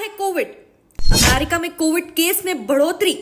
है Covid. America में Covid case में बढ़ोतरी।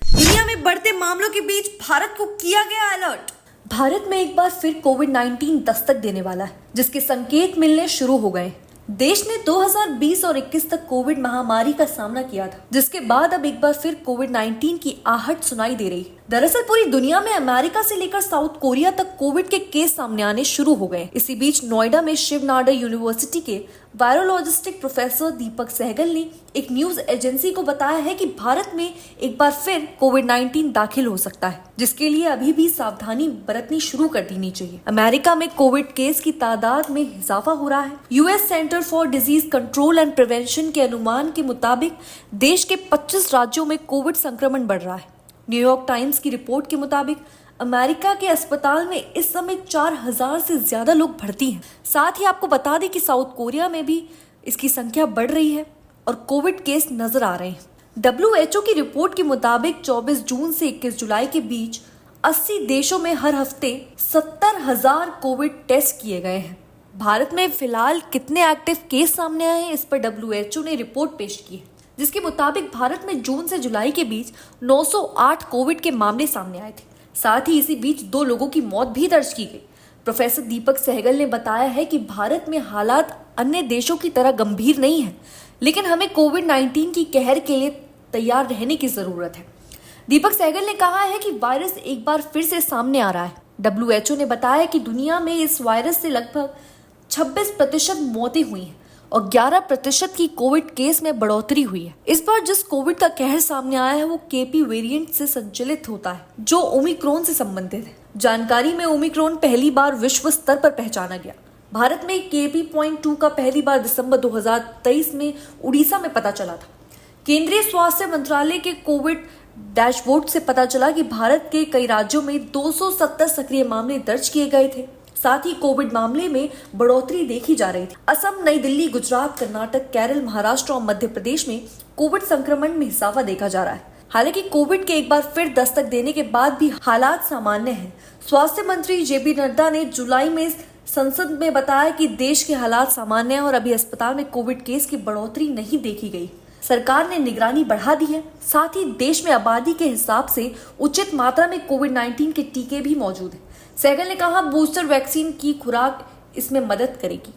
दुनिया में बढ़ते मामलों के बीच भारत को किया गया अलर्ट। भारत में एक बार फिर कोविड-19 दस्तक देने वाला है, जिसके संकेत मिलने शुरू हो गए। देश ने 2020 और 21 तक कोविड महामारी का सामना किया था, जिसके बाद अब एक बार फिर कोविड-19 की आहट सुनाई दे रही है। दरअसल पूरी दुनिया में अमेरिका से लेकर साउथ कोरिया तक कोविड के केस सामने आने शुरू हो गए। इसी बीच नोएडा में शिव नाडर यूनिवर्सिटी के वायरोलॉजिस्टिक प्रोफेसर दीपक सहगल ने एक न्यूज एजेंसी को बताया है कि भारत में एक बार फिर कोविड-19 दाखिल हो सकता है, जिसके लिए अभी भी सावधानी बरतनी शुरू कर देनी चाहिए। अमेरिका में कोविड केस की तादाद में इजाफा हो रहा है। US centre for disease control and prevention के अनुमान के मुताबिक देश के 25 राज्यों में कोविड संक्रमण बढ़ रहा है। न्यूयॉर्क टाइम्स की रिपोर्ट के मुताबिक अमेरिका के अस्पताल में इस समय 4000 से ज्यादा लोग भर्ती हैं। साथ ही आपको बता दें कि साउथ कोरिया में भी इसकी संख्या बढ़ रही है और कोविड केस नजर आ रहे हैं। WHO की रिपोर्ट के मुताबिक 24 जून से 21 जुलाई के बीच 80 देशों में हर हफ्ते 70,000 कोविड टेस्ट किए गए हैं। भारत में फिलहाल कितने एक्टिव केस सामने आए हैं, इस पर WHO ने रिपोर्ट पेश की है, जिसके मुताबिक भारत में जून से जुलाई के बीच 908 कोविड के मामले सामने आए थे। साथ ही इसी बीच 2 लोगों की मौत भी दर्ज की गई। प्रोफेसर दीपक सहगल ने बताया है कि भारत में हालात अन्य देशों की तरह गंभीर नहीं है, लेकिन हमें कोविड-19 की कहर के लिए तैयार रहने की जरूरत है। दीपक सहगल ने कहा है कि वायरस एक बार फिर से सामने आ रहा है। WHO ने बताया कि दुनिया में इस वायरस से लगभग 26% मौतें हुई हैं और 11% की कोविड केस में बढ़ोतरी हुई है। इस बार जिस कोविड का कहर सामने आया है वो KP वेरिएंट से संचालित होता है, जो ओमिक्रॉन से संबंधित है। जानकारी में ओमिक्रॉन पहली बार विश्व स्तर पर पहचाना गया। भारत में KP.2 का पहली बार दिसंबर 2023 में उड़ीसा में पता चला था। केंद्रीय स्वास्थ्य मंत्रालय के कोविड डैशबोर्ड से पता चला कि भारत के कई राज्यों में 270 सक्रिय मामले दर्ज किए गए थे। साथ ही कोविड मामले में बढ़ोतरी देखी जा रही थी। असम, नई दिल्ली, गुजरात, कर्नाटक, केरल, महाराष्ट्र और मध्य प्रदेश में कोविड संक्रमण में इजाफा देखा जा रहा है। हालांकि कोविड के एक बार फिर दस्तक देने के बाद भी हालात सामान्य हैं। स्वास्थ्य मंत्री JP नड्डा ने जुलाई में संसद में बताया कि देश के हालात सामान्य हैं और अभी अस्पताल में कोविड केस की बढ़ोतरी नहीं देखी गई। सरकार ने निगरानी बढ़ा दी है। साथ ही देश में आबादी के हिसाब से उचित मात्रा में कोविड-19 के टीके भी मौजूद हैं। सहगल ने कहा, बूस्टर वैक्सीन की खुराक इसमें मदद करेगी।